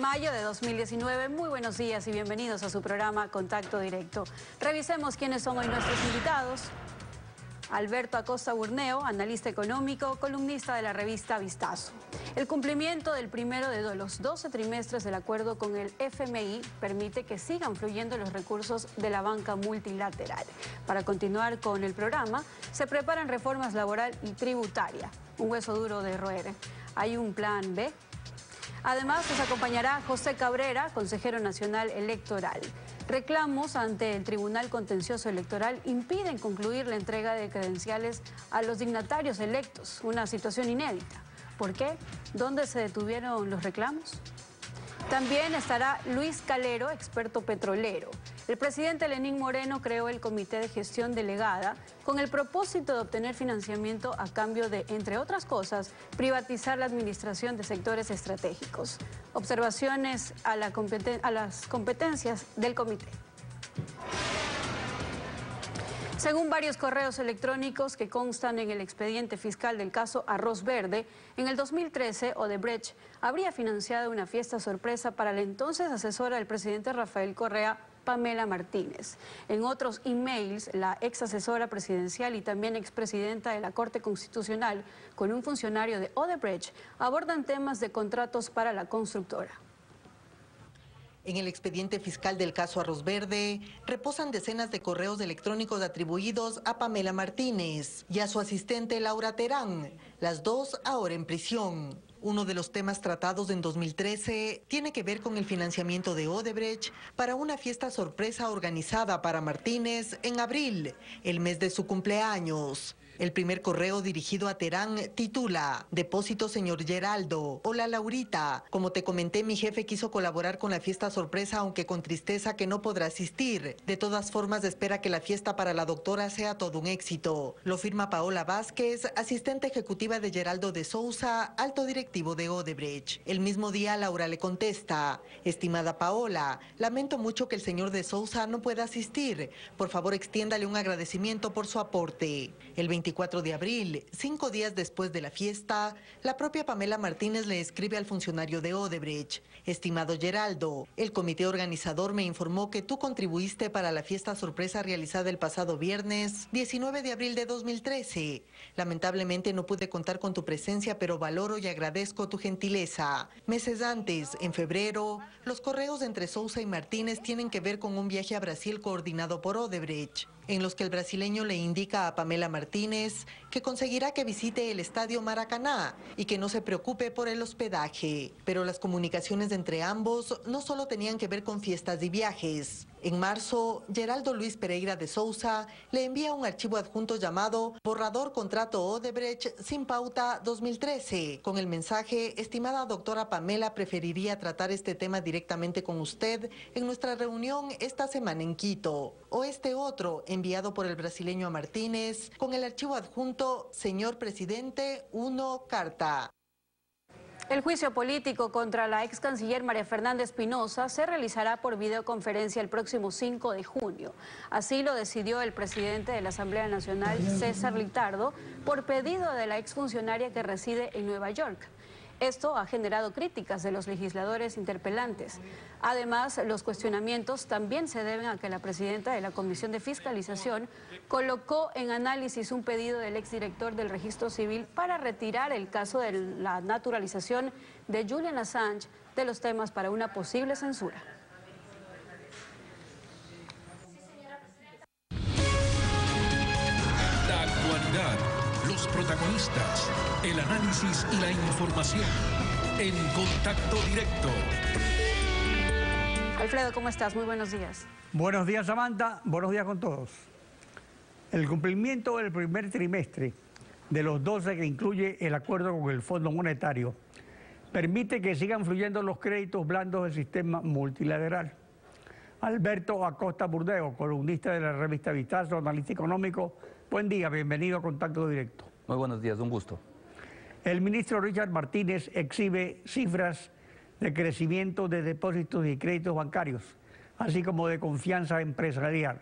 mayo de 2019. Muy buenos días y bienvenidos a su programa Contacto Directo. Revisemos quiénes son hoy nuestros invitados. Alberto Acosta Burneo, analista económico, columnista de la revista Vistazo. El cumplimiento del primero de los 12 trimestres del acuerdo con el FMI permite que sigan fluyendo los recursos de la banca multilateral. Para continuar con el programa, se preparan reformas laboral y tributaria. Un hueso duro de roer. ¿Hay un plan B? Además, nos acompañará José Cabrera, consejero nacional electoral. Reclamos ante el Tribunal Contencioso Electoral impiden concluir la entrega de credenciales a los dignatarios electos, una situación inédita. ¿Por qué? ¿Dónde se detuvieron los reclamos? También estará Luis Calero, experto petrolero. El presidente Lenín Moreno creó el Comité de Gestión Delegada con el propósito de obtener financiamiento a cambio de, entre otras cosas, privatizar la administración de sectores estratégicos. Observaciones a las competencias del comité. Según varios correos electrónicos que constan en el expediente fiscal del caso Arroz Verde, en el 2013 Odebrecht habría financiado una fiesta sorpresa para la entonces asesora del presidente Rafael Correa, Pamela Martínez. En otros emails, la ex asesora presidencial y también expresidenta de la Corte Constitucional con un funcionario de Odebrecht abordan temas de contratos para la constructora. En el expediente fiscal del caso Arroz Verde reposan decenas de correos electrónicos atribuidos a Pamela Martínez y a su asistente Laura Terán, las dos ahora en prisión. Uno de los temas tratados en 2013 tiene que ver con el financiamiento de Odebrecht para una fiesta sorpresa organizada para Martínez en abril, el mes de su cumpleaños. El primer correo dirigido a Terán titula: Depósito señor Geraldo. Hola Laurita, como te comenté, mi jefe quiso colaborar con la fiesta sorpresa, aunque con tristeza que no podrá asistir. De todas formas, espera que la fiesta para la doctora sea todo un éxito. Lo firma Paola Vázquez, asistente ejecutiva de Geraldo de Sousa, alto directivo de Odebrecht. El mismo día Laura le contesta: estimada Paola, lamento mucho que el señor de Sousa no pueda asistir. Por favor, extiéndale un agradecimiento por su aporte. El 24 de abril, 5 días después de la fiesta, la propia Pamela Martínez le escribe al funcionario de Odebrecht: estimado Geraldo, el comité organizador me informó que tú contribuiste para la fiesta sorpresa realizada el pasado viernes 19 de abril de 2013. Lamentablemente no pude contar con tu presencia, pero valoro y agradezco tu gentileza. Meses antes, en febrero, los correos entre Sousa y Martínez tienen que ver con un viaje a Brasil coordinado por Odebrecht, en los que el brasileño le indica a Pamela Martínez que conseguirá que visite el estadio Maracaná y que no se preocupe por el hospedaje. Pero las comunicaciones entre ambos no solo tenían que ver con fiestas y viajes. En marzo, Geraldo Luis Pereira de Sousa le envía un archivo adjunto llamado Borrador Contrato Odebrecht sin pauta 2013, con el mensaje: estimada doctora Pamela, preferiría tratar este tema directamente con usted en nuestra reunión esta semana en Quito. O este otro, enviado por el brasileño a Martínez, con el archivo adjunto Señor Presidente 1 carta. El juicio político contra la ex canciller María Fernanda Espinosa se realizará por videoconferencia el próximo 5 de junio. Así lo decidió el presidente de la Asamblea Nacional, César Litardo, por pedido de la exfuncionaria que reside en Nueva York. Esto ha generado críticas de los legisladores interpelantes. Además, los cuestionamientos también se deben a que la presidenta de la Comisión de Fiscalización colocó en análisis un pedido del exdirector del Registro Civil para retirar el caso de la naturalización de Julian Assange de los temas para una posible censura. La actualidad, los protagonistas, el análisis y la información en Contacto Directo. Alfredo, ¿cómo estás? Muy buenos días. Buenos días, Samantha. Buenos días con todos. El cumplimiento del primer trimestre de los 12 que incluye el acuerdo con el Fondo Monetario permite que sigan fluyendo los créditos blandos del sistema multilateral. Alberto Acosta Burneo, columnista de la revista Vistazo, analista económico. Buen día, bienvenido a Contacto Directo. Muy buenos días, un gusto. El ministro Richard Martínez exhibe cifras de crecimiento de depósitos y créditos bancarios, así como de confianza empresarial.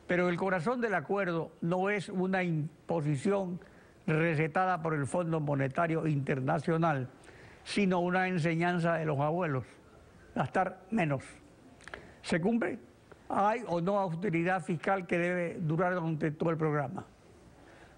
Pero el corazón del acuerdo no es una imposición recetada por el Fondo Monetario Internacional, sino una enseñanza de los abuelos. gastar menos. ¿Se cumple? ¿Hay o no austeridad fiscal que debe durar durante todo el programa?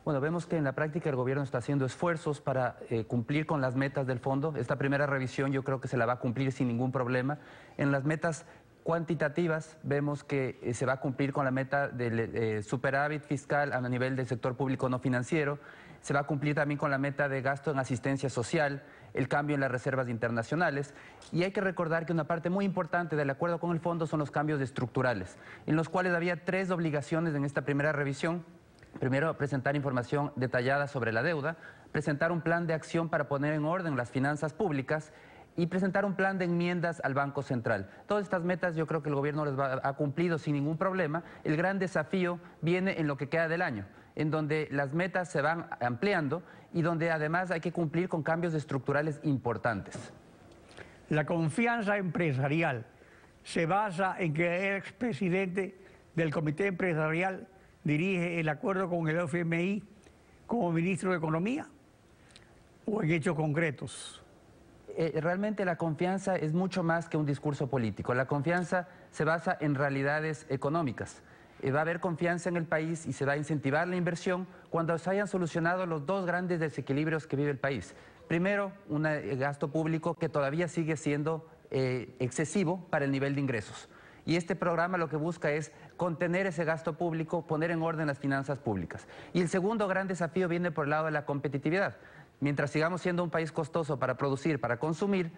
Bueno, vemos que en la práctica el gobierno está haciendo esfuerzos para cumplir con las metas del fondo. Esta primera revisión yo creo que se la va a cumplir sin ningún problema. En las metas cuantitativas vemos que se va a cumplir con la meta del superávit fiscal a nivel del sector público no financiero. Se va a cumplir también con la meta de gasto en asistencia social, el cambio en las reservas internacionales. Y hay que recordar que una parte muy importante del acuerdo con el fondo son los cambios estructurales, en los cuales había 3 obligaciones en esta primera revisión. Primero, presentar información detallada sobre la deuda, presentar un plan de acción para poner en orden las finanzas públicas y presentar un plan de enmiendas al Banco Central. Todas estas metas yo creo que el gobierno ha cumplido sin ningún problema. El gran desafío viene en lo que queda del año, en donde las metas se van ampliando y donde además hay que cumplir con cambios estructurales importantes. La confianza empresarial se basa en que el expresidente del Comité Empresarial dirige el acuerdo con el FMI como ministro de Economía, o en hechos concretos. Realmente la confianza es mucho más que un discurso político. La confianza se basa en realidades económicas. Va a haber confianza en el país y se va a incentivar la inversión cuando se hayan solucionado los 2 grandes desequilibrios que vive el país. Primero, un gasto público que todavía sigue siendo excesivo para el nivel de ingresos. Y este programa lo que busca es contener ese gasto público, poner en orden las finanzas públicas. Y el segundo gran desafío viene por el lado de la competitividad. Mientras sigamos siendo un país costoso para producir, para consumir,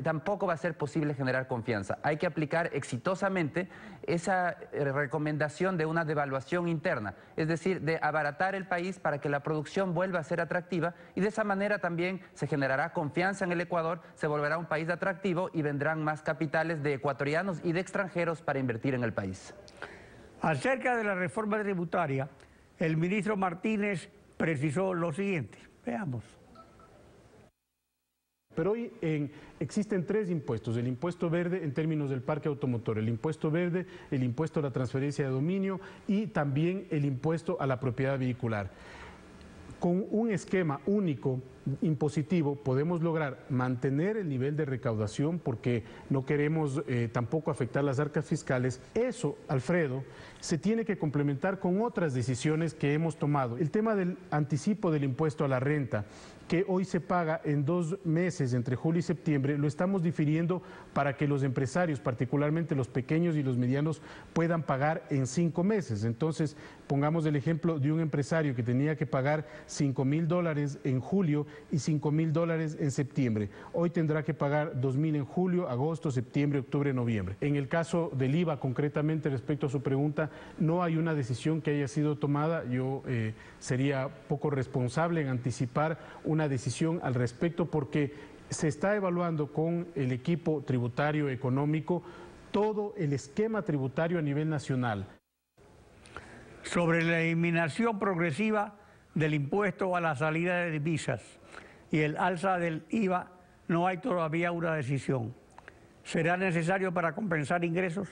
tampoco va a ser posible generar confianza. Hay que aplicar exitosamente esa recomendación de una devaluación interna, es decir, de abaratar el país para que la producción vuelva a ser atractiva y de esa manera también se generará confianza en el Ecuador, se volverá un país atractivo y vendrán más capitales de ecuatorianos y de extranjeros para invertir en el país. Acerca de la reforma tributaria, el ministro Martínez precisó lo siguiente. Veamos. Pero hoy existen 3 impuestos: el impuesto verde en términos del parque automotor, el impuesto verde, el impuesto a la transferencia de dominio y también el impuesto a la propiedad vehicular. Con un esquema único impositivo podemos lograr mantener el nivel de recaudación porque no queremos tampoco afectar las arcas fiscales. Eso, Alfredo, se tiene que complementar con otras decisiones que hemos tomado. El tema del anticipo del impuesto a la renta, que hoy se paga en 2 meses, entre julio y septiembre, lo estamos difiriendo para que los empresarios, particularmente los pequeños y los medianos, puedan pagar en 5 meses. Entonces, pongamos el ejemplo de un empresario que tenía que pagar $5.000 en julio y $5.000 en septiembre. Hoy tendrá que pagar $2.000 en julio, agosto, septiembre, octubre, noviembre. En el caso del IVA, concretamente respecto a su pregunta, no hay una decisión que haya sido tomada. Yo sería poco responsable en anticipar una decisión al respecto porque se está evaluando con el equipo tributario económico todo el esquema tributario a nivel nacional. Sobre la eliminación progresiva del impuesto a la salida de divisas y el alza del IVA, no hay todavía una decisión. ¿Será necesario para compensar ingresos?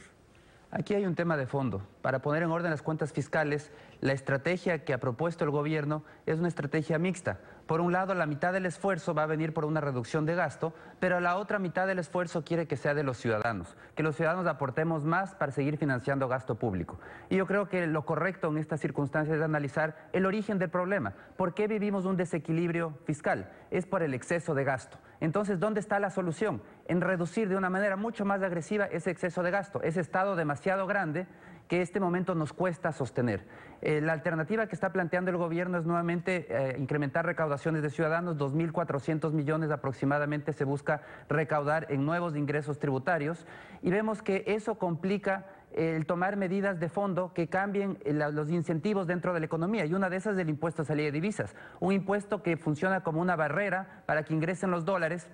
Aquí hay un tema de fondo. Para poner en orden las cuentas fiscales, la estrategia que ha propuesto el gobierno es una estrategia mixta. Por un lado, la mitad del esfuerzo va a venir por una reducción de gasto, pero la otra mitad del esfuerzo quiere que sea de los ciudadanos, que los ciudadanos aportemos más para seguir financiando gasto público. Y yo creo que lo correcto en estas circunstancias es analizar el origen del problema. ¿Por qué vivimos un desequilibrio fiscal? Es por el exceso de gasto. Entonces, ¿dónde está la solución? En reducir de una manera mucho más agresiva ese exceso de gasto, ese estado demasiado grande que en este momento nos cuesta sostener. La alternativa que está planteando el gobierno es nuevamente incrementar recaudaciones de ciudadanos. 2.400 millones aproximadamente se busca recaudar en nuevos ingresos tributarios y vemos que eso complica el tomar medidas de fondo que cambien los incentivos dentro de la economía, y una de esas es el impuesto a salida de divisas, un impuesto que funciona como una barrera para que ingresen los dólares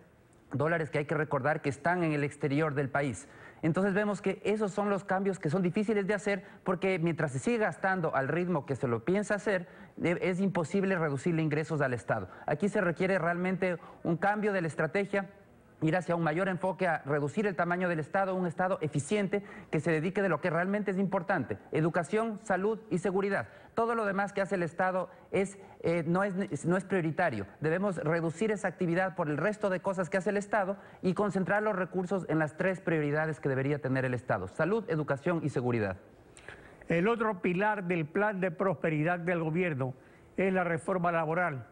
que hay que recordar que están en el exterior del país. Entonces vemos que esos son los cambios que son difíciles de hacer porque mientras se sigue gastando al ritmo que se lo piensa hacer, es imposible reducirle ingresos al Estado. Aquí se requiere realmente un cambio de la estrategia ir hacia un mayor enfoque a reducir el tamaño del Estado, un Estado eficiente que se dedique de lo que realmente es importante: educación, salud y seguridad. Todo lo demás que hace el Estado no es prioritario. Debemos reducir esa actividad por el resto de cosas que hace el Estado y concentrar los recursos en las 3 prioridades que debería tener el Estado: salud, educación y seguridad. El otro pilar del plan de prosperidad del gobierno es la reforma laboral,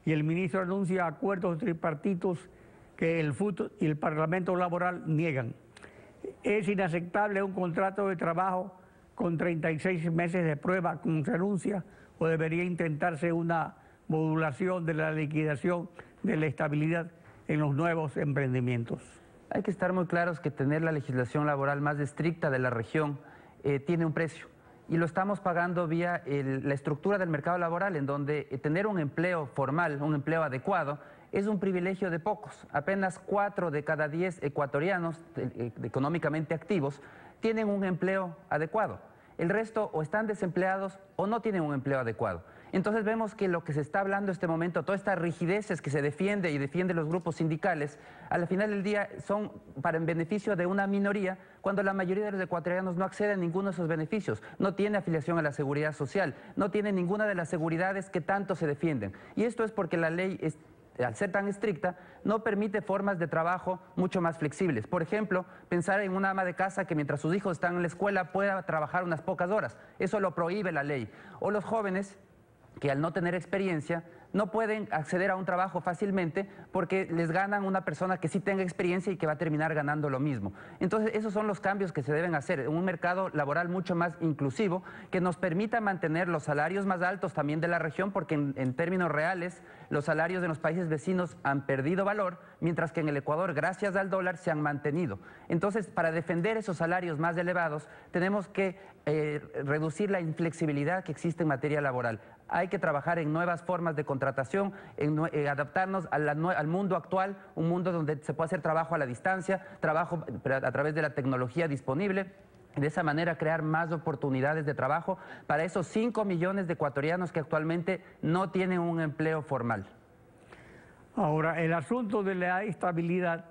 y el ministro anuncia acuerdos tripartitos que el FUT y el Parlamento Laboral niegan. Es inaceptable un contrato de trabajo con 36 meses de prueba, como se anuncia, o debería intentarse una modulación de la liquidación de la estabilidad en los nuevos emprendimientos. Hay que estar muy claros que tener la legislación laboral más estricta de la región tiene un precio. Y lo estamos pagando vía la estructura del mercado laboral, en donde tener un empleo formal, un empleo adecuado, es un privilegio de pocos. Apenas 4 de cada 10 ecuatorianos económicamente activos tienen un empleo adecuado. El resto o están desempleados o no tienen un empleo adecuado. Entonces vemos que lo que se está hablando en este momento, todas estas rigideces que se defiende y defienden los grupos sindicales, al final del día son en beneficio de una minoría, cuando la mayoría de los ecuatorianos no accede a ninguno de esos beneficios, no tiene afiliación a la seguridad social, no tiene ninguna de las seguridades que tanto se defienden. Y esto es porque la ley al ser tan estricta, no permite formas de trabajo mucho más flexibles. Por ejemplo, pensar en una ama de casa que mientras sus hijos están en la escuela pueda trabajar unas pocas horas. Eso lo prohíbe la ley. O los jóvenes que al no tener experiencia no pueden acceder a un trabajo fácilmente porque les ganan una persona que sí tenga experiencia y que va a terminar ganando lo mismo. Entonces, esos son los cambios que se deben hacer. Un mercado laboral mucho más inclusivo que nos permita mantener los salarios más altos también de la región, porque en términos reales los salarios de los países vecinos han perdido valor, mientras que en el Ecuador, gracias al dólar, se han mantenido. Entonces, para defender esos salarios más elevados, tenemos que reducir la inflexibilidad que existe en materia laboral. Hay que trabajar en nuevas formas de contratación, en adaptarnos al mundo actual, un mundo donde se puede hacer trabajo a la distancia, trabajo a través de la tecnología disponible. De esa manera crear más oportunidades de trabajo para esos 5 millones de ecuatorianos que actualmente no tienen un empleo formal. Ahora, el asunto de la estabilidad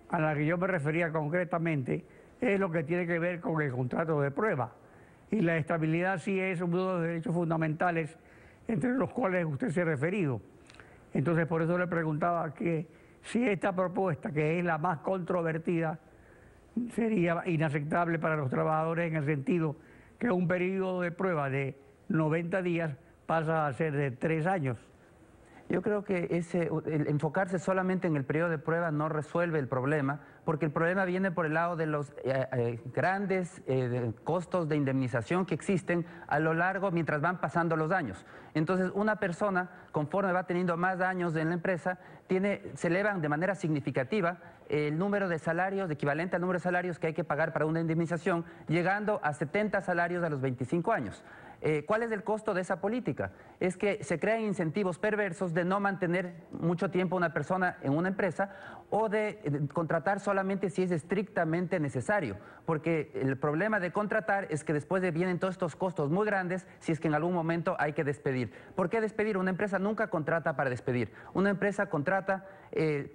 a la que yo me refería concretamente es lo que tiene que ver con el contrato de prueba. Y la estabilidad sí es uno de los derechos fundamentales entre los cuales usted se ha referido. Entonces, por eso le preguntaba que si esta propuesta, que es la más controvertida, sería inaceptable para los trabajadores en el sentido que un periodo de prueba de 90 días pasa a ser de 3 años. Yo creo que el enfocarse solamente en el periodo de prueba no resuelve el problema, porque el problema viene por el lado de los grandes costos de indemnización que existen a lo largo mientras van pasando los años. Entonces, una persona, conforme va teniendo más años en la empresa, se elevan de manera significativa el número de salarios, equivalente al número de salarios que hay que pagar para una indemnización, llegando a 70 salarios a los 25 años. ¿Cuál es el costo de esa política? Es que se crean incentivos perversos de no mantener mucho tiempo a una persona en una empresa o de contratar solamente si es estrictamente necesario, porque el problema de contratar es que después vienen todos estos costos muy grandes si es que en algún momento hay que despedir. ¿Por qué despedir? Una empresa nunca contrata para despedir. Una empresa contrata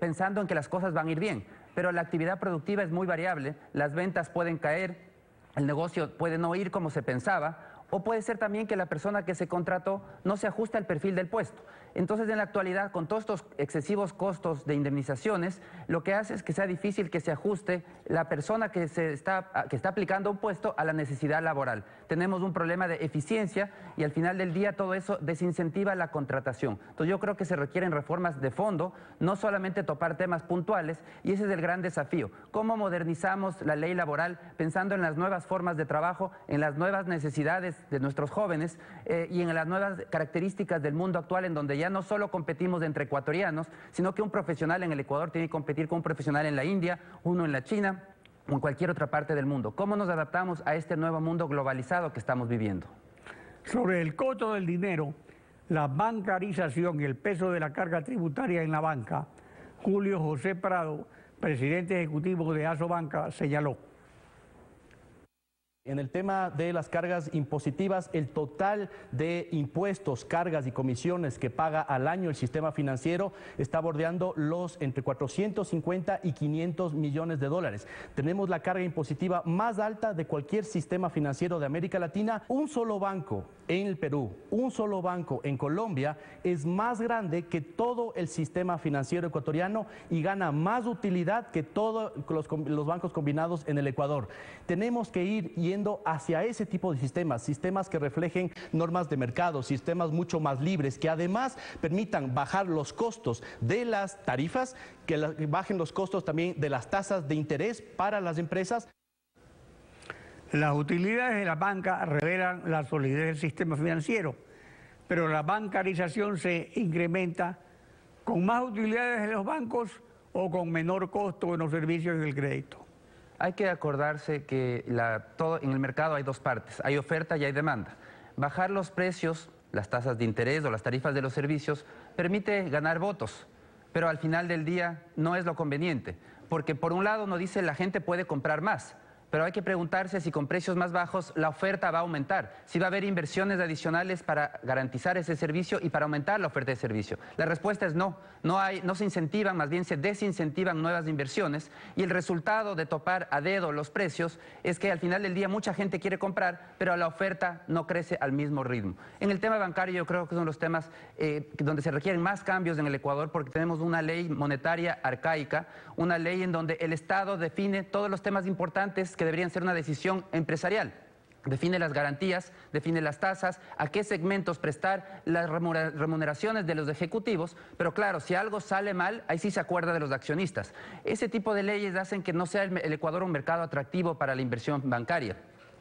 pensando en que las cosas van a ir bien, pero la actividad productiva es muy variable, las ventas pueden caer, el negocio puede no ir como se pensaba, o puede ser también que la persona que se contrató no se ajuste al perfil del puesto. Entonces, en la actualidad, con todos estos excesivos costos de indemnizaciones, lo que hace es que sea difícil que se ajuste la persona que está aplicando un puesto a la necesidad laboral. Tenemos un problema de eficiencia y al final del día todo eso desincentiva la contratación. Entonces, yo creo que se requieren reformas de fondo, no solamente topar temas puntuales, y ese es el gran desafío. ¿Cómo modernizamos la ley laboral pensando en las nuevas formas de trabajo, en las nuevas necesidades de nuestros jóvenes y en las nuevas características del mundo actual, en donde ya no solo competimos entre ecuatorianos, sino que un profesional en el Ecuador tiene que competir con un profesional en la India, uno en la China o en cualquier otra parte del mundo? ¿Cómo nos adaptamos a este nuevo mundo globalizado que estamos viviendo? Sobre el costo del dinero, la bancarización y el peso de la carga tributaria en la banca, Julio José Prado, presidente ejecutivo de Asobanca, señaló. En el tema de las cargas impositivas, el total de impuestos, cargas y comisiones que paga al año el sistema financiero está bordeando los entre 450 y 500 millones de dólares. Tenemos la carga impositiva más alta de cualquier sistema financiero de América Latina. Un solo banco en el Perú, un solo banco en Colombia es más grande que todo el sistema financiero ecuatoriano y gana más utilidad que todos los bancos combinados en el Ecuador. Tenemos que ir yendo hacia ese tipo de sistemas que reflejen normas de mercado, sistemas mucho más libres, que además permitan bajar los costos de las tarifas, que bajen los costos también de las tasas de interés para las empresas. Las utilidades de la banca revelan la solidez del sistema financiero, pero la bancarización se incrementa con más utilidades de los bancos o con menor costo en los servicios y el crédito. Hay que acordarse que en el mercado hay dos partes, hay oferta y hay demanda. Bajar los precios, las tasas de interés o las tarifas de los servicios, permite ganar votos, pero al final del día no es lo conveniente, porque por un lado nos dice la gente puede comprar más, pero hay que preguntarse si con precios más bajos la oferta va a aumentar, si va a haber inversiones adicionales para garantizar ese servicio y para aumentar la oferta de servicio. La respuesta es no, no se incentivan, más bien se desincentivan nuevas inversiones y el resultado de topar a dedo los precios es que al final del día mucha gente quiere comprar, pero la oferta no crece al mismo ritmo. En el tema bancario yo creo que son los temas donde se requieren más cambios en el Ecuador porque tenemos una ley monetaria arcaica, una ley en donde el Estado define todos los temas importantes que deberían ser una decisión empresarial. Define las garantías, define las tasas, a qué segmentos prestar, las remuneraciones de los ejecutivos, pero claro, si algo sale mal, ahí sí se acuerda de los accionistas. Ese tipo de leyes hacen que no sea el Ecuador un mercado atractivo para la inversión bancaria.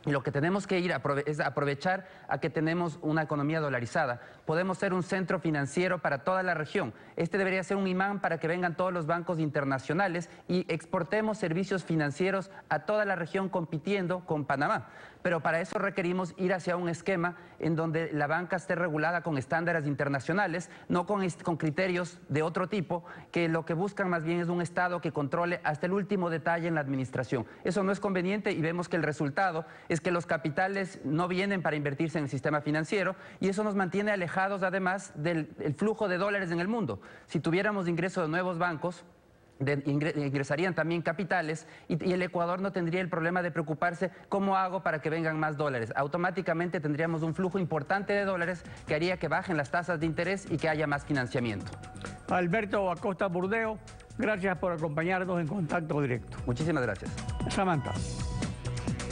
Y lo que tenemos que ir es aprovechar a que tenemos una economía dolarizada. Podemos ser un centro financiero para toda la región. Este debería ser un imán para que vengan todos los bancos internacionales y exportemos servicios financieros a toda la región compitiendo con Panamá. Pero para eso requerimos ir hacia un esquema en donde la banca esté regulada con estándares internacionales, no con criterios de otro tipo, que lo que buscan más bien es un Estado que controle hasta el último detalle en la administración. Eso no es conveniente y vemos que el resultado es que los capitales no vienen para invertirse en el sistema financiero y eso nos mantiene alejados además del flujo de dólares en el mundo. Si tuviéramos ingreso de nuevos bancos, ingresarían también capitales y el Ecuador no tendría el problema de preocuparse cómo hago para que vengan más dólares. Automáticamente tendríamos un flujo importante de dólares que haría que bajen las tasas de interés y que haya más financiamiento. Alberto Acosta Burdeo, gracias por acompañarnos en Contacto Directo. Muchísimas gracias. Samantha.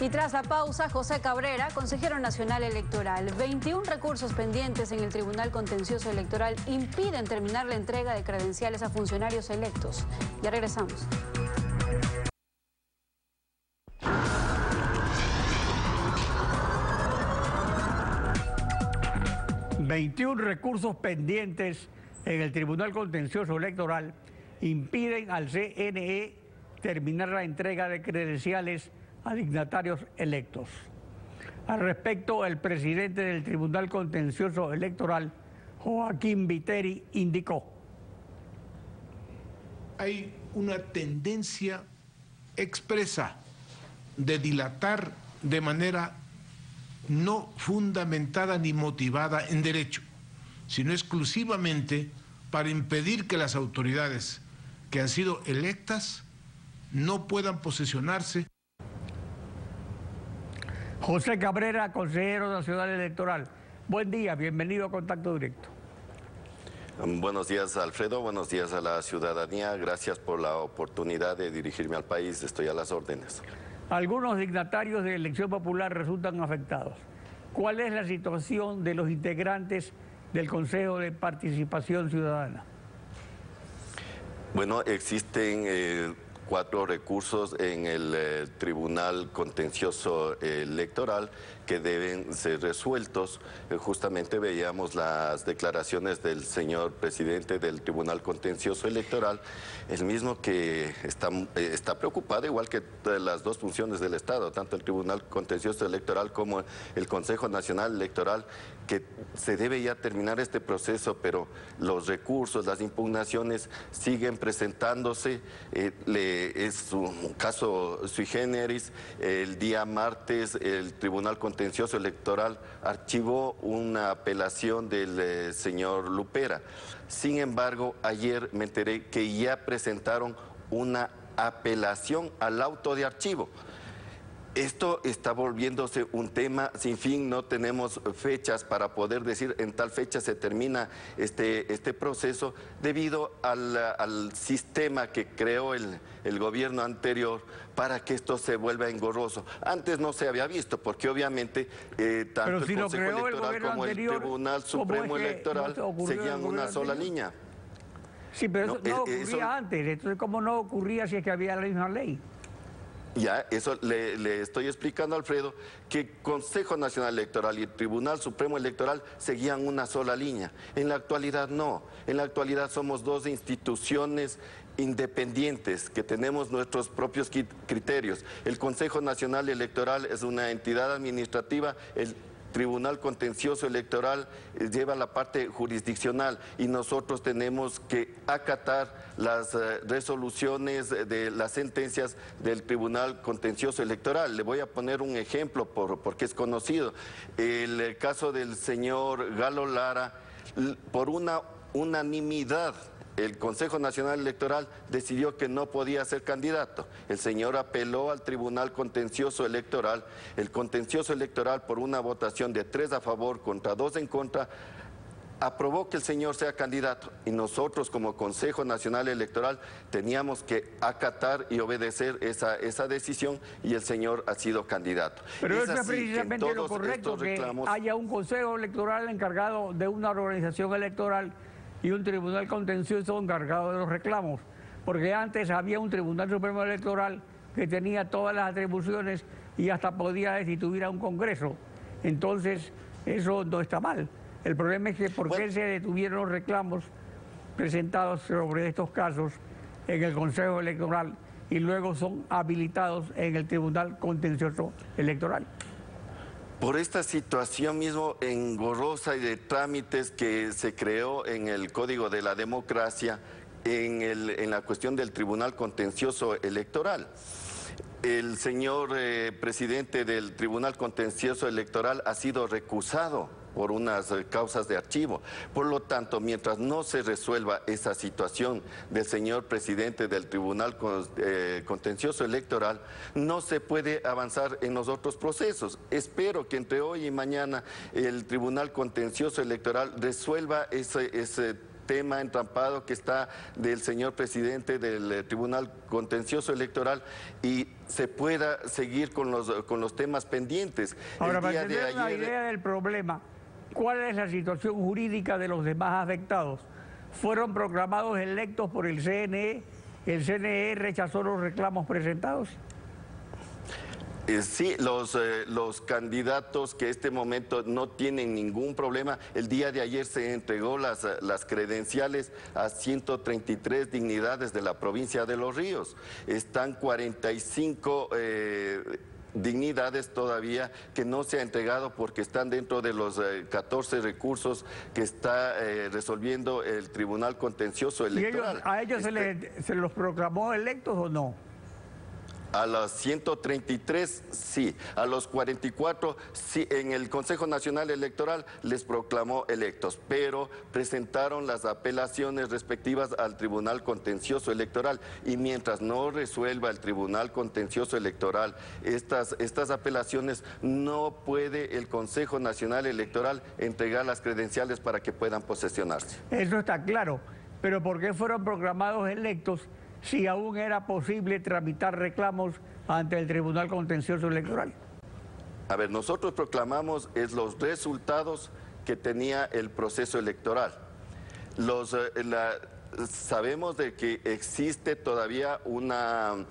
Y tras la pausa, José Cabrera, consejero nacional electoral. 21 recursos pendientes en el Tribunal Contencioso Electoral impiden terminar la entrega de credenciales a funcionarios electos. Ya regresamos. ...21 recursos pendientes en el Tribunal Contencioso Electoral impiden al CNE terminar la entrega de credenciales a dignatarios electos. Al respecto, el presidente del Tribunal Contencioso Electoral, Joaquín Viteri, indicó: hay una tendencia expresa de dilatar de manera no fundamentada ni motivada en derecho, sino exclusivamente para impedir que las autoridades que han sido electas no puedan posesionarse. José Cabrera, consejero nacional electoral. Buen día, bienvenido a Contacto Directo. Buenos días, Alfredo, buenos días a la ciudadanía. Gracias por la oportunidad de dirigirme al país, estoy a las órdenes. Algunos dignatarios de elección popular resultan afectados. ¿Cuál es la situación de los integrantes del Consejo de Participación Ciudadana? Bueno, existen 4 recursos en el Tribunal Contencioso Electoral que deben ser resueltos. Justamente veíamos las declaraciones del señor presidente del Tribunal Contencioso Electoral, el mismo que está preocupado, igual que las dos funciones del Estado, tanto el Tribunal Contencioso Electoral como el Consejo Nacional Electoral, que se debe ya terminar este proceso, pero los recursos, las impugnaciones siguen presentándose. Es un caso sui generis. El día martes el Tribunal Contencioso Electoral archivó una apelación del señor Lupera. Sin embargo, ayer me enteré que ya presentaron una apelación al auto de archivo. Esto está volviéndose un tema sin fin, no tenemos fechas para poder decir en tal fecha se termina este proceso debido al sistema que creó el gobierno anterior para que esto se vuelva engorroso. Antes no se había visto, porque obviamente tanto el Consejo Electoral como el Tribunal Supremo Electoral seguían una sola línea. Sí, pero eso no ocurría antes, entonces ¿cómo no ocurría si es que había la misma ley? Ya, eso le estoy explicando, Alfredo, que Consejo Nacional Electoral y el Tribunal Supremo Electoral seguían una sola línea. En la actualidad no. En la actualidad somos dos instituciones independientes que tenemos nuestros propios criterios. El Consejo Nacional Electoral es una entidad administrativa, el Tribunal Contencioso Electoral lleva la parte jurisdiccional y nosotros tenemos que acatar las resoluciones de las sentencias del Tribunal Contencioso Electoral. Le voy a poner un ejemplo porque es conocido. El caso del señor Galo Lara, por una unanimidad, el Consejo Nacional Electoral decidió que no podía ser candidato. El señor apeló al Tribunal Contencioso Electoral. El Contencioso Electoral, por una votación de 3 a favor contra 2 en contra, aprobó que el señor sea candidato. Y nosotros, como Consejo Nacional Electoral, teníamos que acatar y obedecer esa decisión, y el señor ha sido candidato. Pero eso es precisamente lo correcto, que haya un Consejo Electoral encargado de una organización electoral y un Tribunal Contencioso encargado de los reclamos, porque antes había un Tribunal Supremo Electoral que tenía todas las atribuciones y hasta podía destituir a un Congreso. Entonces, eso no está mal. El problema es que ¿por qué se detuvieron los reclamos presentados sobre estos casos en el Consejo Electoral y luego son habilitados en el Tribunal Contencioso Electoral? Por esta situación mismo engorrosa y de trámites que se creó en el Código de la Democracia en la cuestión del Tribunal Contencioso Electoral. El señor presidente del Tribunal Contencioso Electoral ha sido recusado por unas causas de archivo. Por lo tanto, mientras no se resuelva esa situación del señor presidente del Tribunal Contencioso Electoral, no se puede avanzar en los otros procesos. Espero que entre hoy y mañana el Tribunal Contencioso Electoral resuelva ese tema entrampado que está del señor presidente del Tribunal Contencioso Electoral y se pueda seguir con los temas pendientes. Ahora, para tener una idea del problema, ¿cuál es la situación jurídica de los demás afectados? ¿Fueron proclamados electos por el CNE? ¿El CNE rechazó los reclamos presentados? Sí, los candidatos que en este momento no tienen ningún problema. El día de ayer se entregó las credenciales a 133 dignidades de la provincia de Los Ríos. Están 45 dignidades todavía que no se ha entregado porque están dentro de los 14 recursos que está resolviendo el Tribunal Contencioso Electoral. ¿A ellos se los proclamó electos o no? A los 133 sí, a los 44 sí, en el Consejo Nacional Electoral les proclamó electos, pero presentaron las apelaciones respectivas al Tribunal Contencioso Electoral y mientras no resuelva el Tribunal Contencioso Electoral estas apelaciones, no puede el Consejo Nacional Electoral entregar las credenciales para que puedan posesionarse. Eso está claro, pero ¿por qué fueron proclamados electos si aún era posible tramitar reclamos ante el Tribunal Contencioso Electoral? A ver, nosotros proclamamos los resultados que tenía el proceso electoral. sabemos de que existe todavía una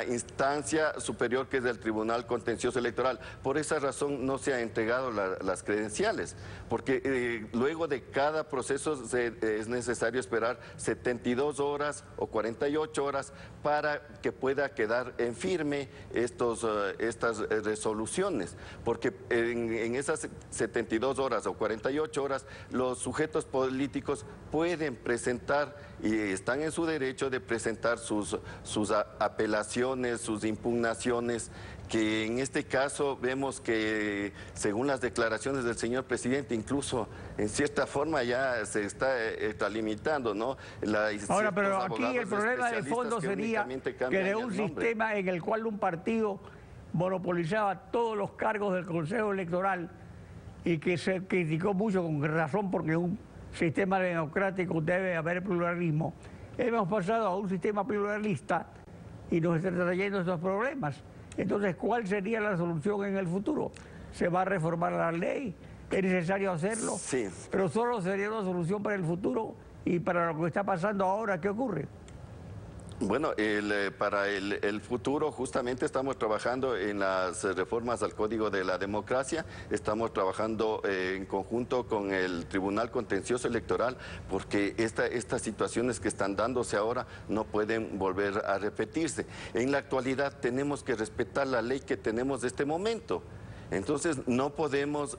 instancia superior que es del Tribunal Contencioso Electoral. Por esa razón no se han entregado las credenciales, porque luego de cada proceso es necesario esperar 72 horas o 48 horas para que pueda quedar en firme estas resoluciones, porque en esas 72 horas o 48 horas los sujetos políticos pueden presentar y están en su derecho de presentar sus apelaciones, sus impugnaciones, que en este caso vemos que según las declaraciones del señor presidente incluso en cierta forma ya se está extralimitando, ¿no? Ahora, pero aquí el problema de fondo sería que de un sistema en el cual un partido monopolizaba todos los cargos del Consejo Electoral y que se criticó mucho con razón porque un sistema democrático debe haber pluralismo, hemos pasado a un sistema pluralista y nos están trayendo estos problemas. Entonces, ¿cuál sería la solución en el futuro? ¿Se va a reformar la ley? ¿Es necesario hacerlo? Sí. Pero solo sería una solución para el futuro y para lo que está pasando ahora, ¿qué ocurre? Bueno, para el futuro justamente estamos trabajando en las reformas al Código de la Democracia, estamos trabajando en conjunto con el Tribunal Contencioso Electoral, porque estas situaciones que están dándose ahora no pueden volver a repetirse. En la actualidad tenemos que respetar la ley que tenemos de este momento. Entonces no podemos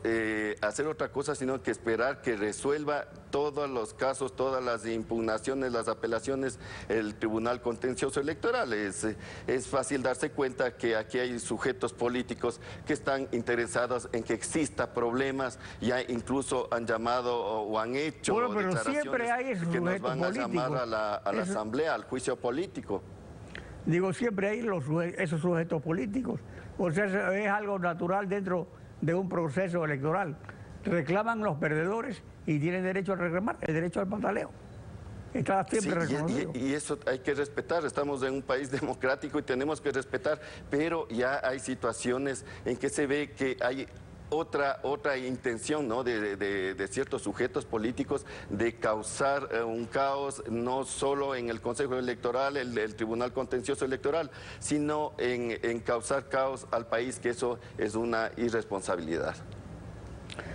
hacer otra cosa sino que esperar que resuelva todos los casos, todas las impugnaciones, las apelaciones, el Tribunal Contencioso Electoral. Es fácil darse cuenta que aquí hay sujetos políticos que están interesados en que exista problemas, ya incluso han llamado o han hecho declaraciones que nos van a llamar a la Asamblea, al juicio político. Digo, siempre hay esos sujetos políticos. O sea, es algo natural dentro de un proceso electoral. Reclaman los perdedores y tienen derecho a reclamar, el derecho al pataleo. Está siempre reconocido. Y eso hay que respetar, estamos en un país democrático y tenemos que respetar, pero ya hay situaciones en que se ve que hay otra intención, ¿no?, de ciertos sujetos políticos de causar un caos, no solo en el Consejo Electoral, el Tribunal Contencioso Electoral, sino en causar caos al país, que eso es una irresponsabilidad.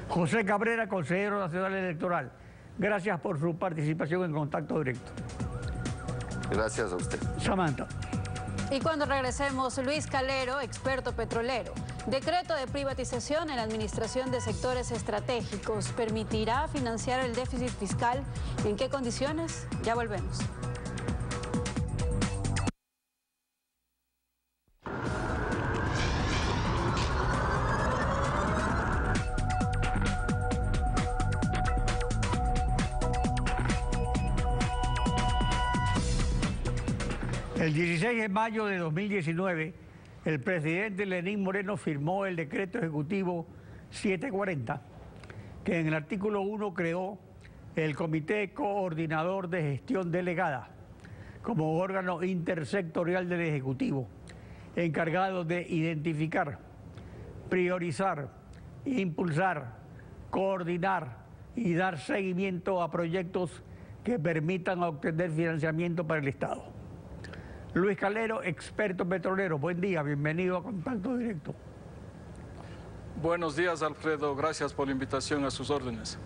José Cabrera, consejero nacional electoral, gracias por su participación en Contacto Directo. Gracias a usted. Samantha. Y cuando regresemos, Luis Calero, experto petrolero. Decreto de privatización en la administración de sectores estratégicos. ¿Permitirá financiar el déficit fiscal? ¿En qué condiciones? Ya volvemos. El 16 de mayo de 2019, el presidente Lenín Moreno firmó el decreto ejecutivo 740, que en el artículo 1 creó el Comité Coordinador de Gestión Delegada como órgano intersectorial del Ejecutivo, encargado de identificar, priorizar, impulsar, coordinar y dar seguimiento a proyectos que permitan obtener financiamiento para el Estado. Luis Calero, experto petrolero, buen día, bienvenido a Contacto Directo. Buenos días, Alfredo, gracias por la invitación, a sus órdenes.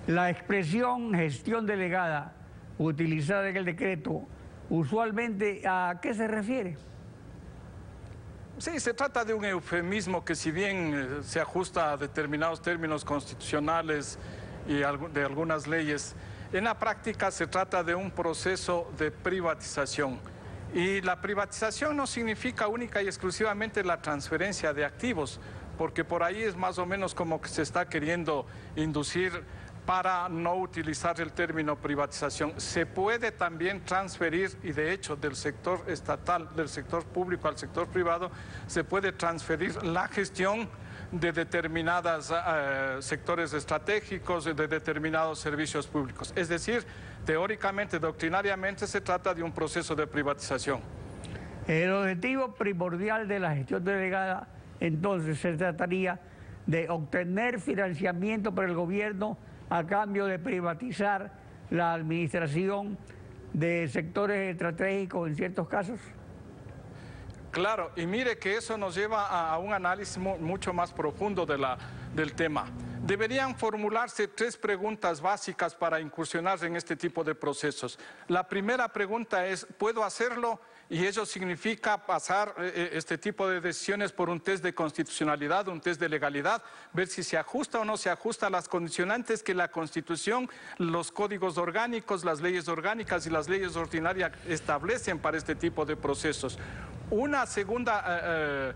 La expresión gestión delegada utilizada en el decreto, usualmente, ¿a qué se refiere? Sí, se trata de un eufemismo que si bien se ajusta a determinados términos constitucionales y de algunas leyes, en la práctica se trata de un proceso de privatización. Y la privatización no significa única y exclusivamente la transferencia de activos, porque por ahí es más o menos como que se está queriendo inducir para no utilizar el término privatización. Se puede también transferir, y de hecho del sector estatal, del sector público al sector privado, se puede transferir la gestión de determinados sectores estratégicos, de determinados servicios públicos. Es decir, teóricamente, doctrinariamente, se trata de un proceso de privatización. El objetivo primordial de la gestión delegada, entonces, se trataría de obtener financiamiento para el gobierno a cambio de privatizar la administración de sectores estratégicos en ciertos casos? Claro, y mire que eso nos lleva a un análisis mucho más profundo del tema. Deberían formularse 3 preguntas básicas para incursionar en este tipo de procesos. La primera pregunta es, ¿puedo hacerlo? Y ello significa pasar este tipo de decisiones por un test de constitucionalidad, un test de legalidad, ver si se ajusta o no se ajusta a las condicionantes que la Constitución, los códigos orgánicos, las leyes orgánicas y las leyes ordinarias establecen para este tipo de procesos. Una segunda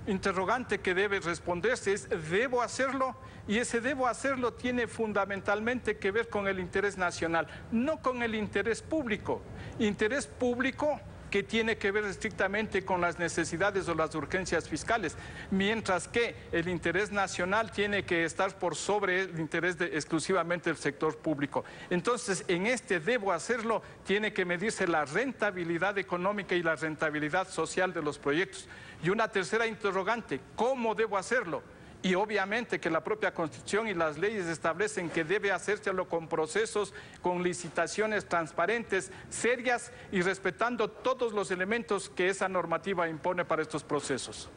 interrogante que debe responderse es, ¿debo hacerlo? Y ese debo hacerlo tiene fundamentalmente que ver con el interés nacional, no con el interés público. Interés público que tiene que ver estrictamente con las necesidades o las urgencias fiscales, mientras que el interés nacional tiene que estar por sobre el interés exclusivamente del sector público. Entonces, en este debo hacerlo, tiene que medirse la rentabilidad económica y la rentabilidad social de los proyectos. Y una tercera interrogante, ¿cómo debo hacerlo? Y obviamente que la propia Constitución y las leyes establecen que debe hacérselo con procesos, con licitaciones transparentes, serias y respetando todos los elementos que esa normativa impone para estos procesos.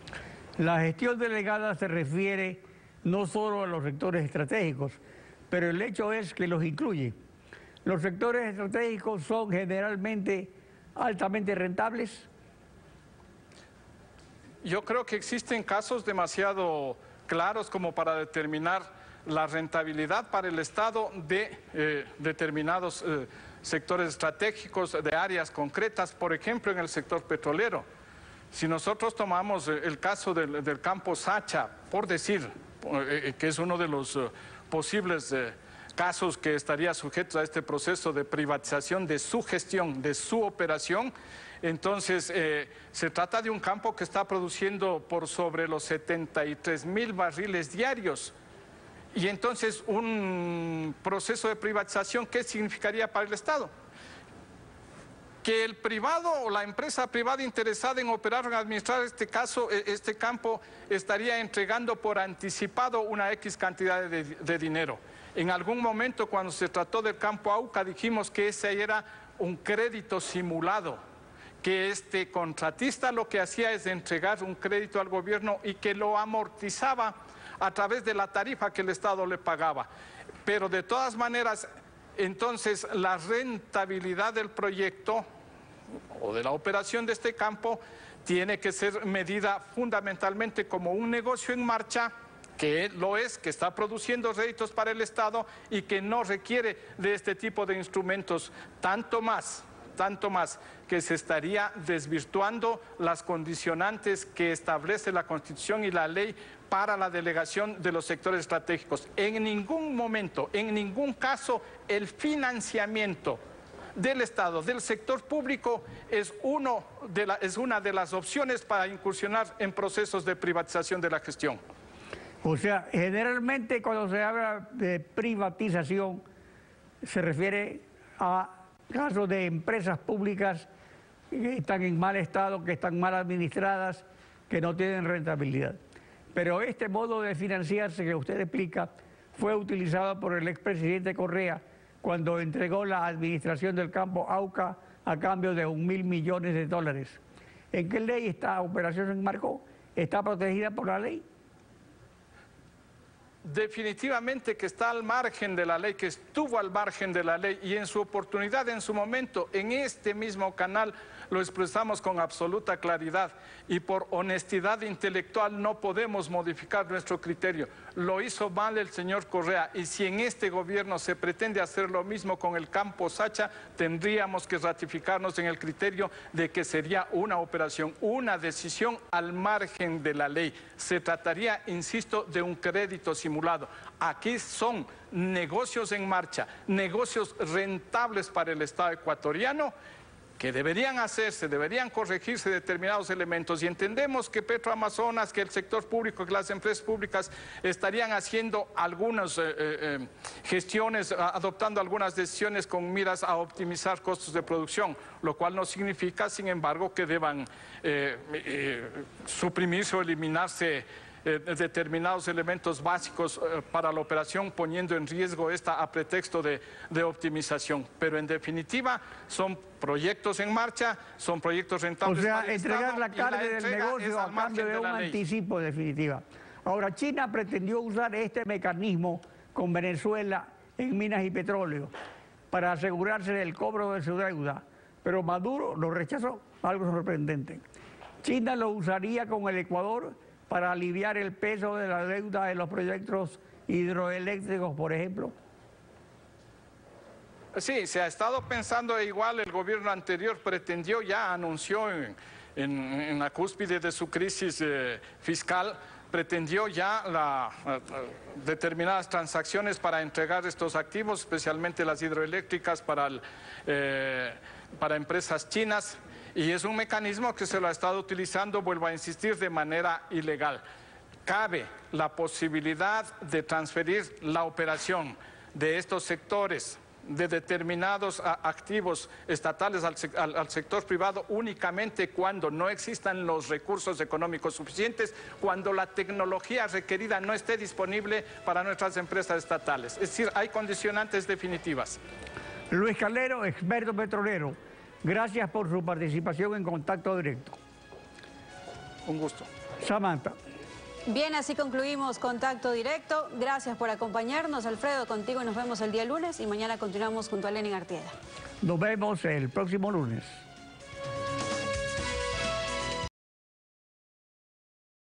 La gestión delegada se refiere no solo a los sectores estratégicos, pero el hecho es que los incluye. Los sectores estratégicos son generalmente altamente rentables. Yo creo que existen casos demasiado claros como para determinar la rentabilidad para el Estado de determinados sectores estratégicos, de áreas concretas, por ejemplo en el sector petrolero. Si nosotros tomamos el caso del campo Sacha, por decir, que es uno de los posibles casos que estaría sujetos a este proceso de privatización de su gestión, de su operación, entonces se trata de un campo que está produciendo por sobre los 73,000 barriles diarios. Y entonces un proceso de privatización, ¿qué significaría para el Estado? Que el privado o la empresa privada interesada en operar o en administrar este campo estaría entregando por anticipado una X cantidad de dinero. En algún momento cuando se trató del campo Auca dijimos que ese era un crédito simulado, que este contratista lo que hacía es entregar un crédito al gobierno y que lo amortizaba a través de la tarifa que el Estado le pagaba. Pero de todas maneras, entonces la rentabilidad del proyecto o de la operación de este campo tiene que ser medida fundamentalmente como un negocio en marcha, que lo es, que está produciendo réditos para el Estado y que no requiere de este tipo de instrumentos, tanto más que se estaría desvirtuando las condicionantes que establece la Constitución y la ley para la delegación de los sectores estratégicos. En ningún momento, en ningún caso, el financiamiento del Estado, del sector público, es una de las opciones para incursionar en procesos de privatización de la gestión. O sea, generalmente cuando se habla de privatización se refiere a casos de empresas públicas que están en mal estado, que están mal administradas, que no tienen rentabilidad. Pero este modo de financiarse que usted explica fue utilizado por el expresidente Correa cuando entregó la administración del campo Auca a cambio de $1.000 millones. ¿En qué ley esta operación se enmarcó? ¿Está protegida por la ley? Definitivamente que está al margen de la ley, que estuvo al margen de la ley y en su oportunidad, en su momento, en este mismo canal lo expresamos con absoluta claridad y por honestidad intelectual no podemos modificar nuestro criterio. Lo hizo mal el señor Correa y si en este gobierno se pretende hacer lo mismo con el campo Sacha, tendríamos que ratificarnos en el criterio de que sería una operación, una decisión al margen de la ley. Se trataría, insisto, de un crédito simulado. Aquí son negocios en marcha, negocios rentables para el Estado ecuatoriano que deberían hacerse, deberían corregirse determinados elementos y entendemos que Petroamazonas, que el sector público, que las empresas públicas estarían haciendo algunas gestiones, adoptando algunas decisiones con miras a optimizar costos de producción, lo cual no significa, sin embargo, que deban suprimirse o eliminarse determinados elementos básicos para la operación, poniendo en riesgo esta a pretexto de optimización. Pero en definitiva son proyectos en marcha, son proyectos rentables. O sea, para el entregar Estado, la carga del negocio a cambio de un anticipo, en definitiva. Ahora, China pretendió usar este mecanismo con Venezuela en minas y petróleo para asegurarse del cobro de su deuda, pero Maduro lo rechazó, algo sorprendente. China lo usaría con el Ecuador para aliviar el peso de la deuda de los proyectos hidroeléctricos, por ejemplo. Sí, se ha estado pensando igual. El gobierno anterior pretendió, ya anunció en la cúspide de su crisis fiscal, pretendió ya determinadas transacciones para entregar estos activos, especialmente las hidroeléctricas para empresas chinas. Y es un mecanismo que se lo ha estado utilizando, vuelvo a insistir, de manera ilegal. Cabe la posibilidad de transferir la operación de estos sectores, de determinados activos estatales al sector privado únicamente cuando no existan los recursos económicos suficientes, cuando la tecnología requerida no esté disponible para nuestras empresas estatales. Es decir, hay condicionantes definitivas. Luis Calero, experto petrolero, gracias por su participación en Contacto Directo. Un gusto. Samantha. Bien, así concluimos Contacto Directo. Gracias por acompañarnos. Alfredo, contigo nos vemos el día lunes y mañana continuamos junto a Lenin Artieda. Nos vemos el próximo lunes.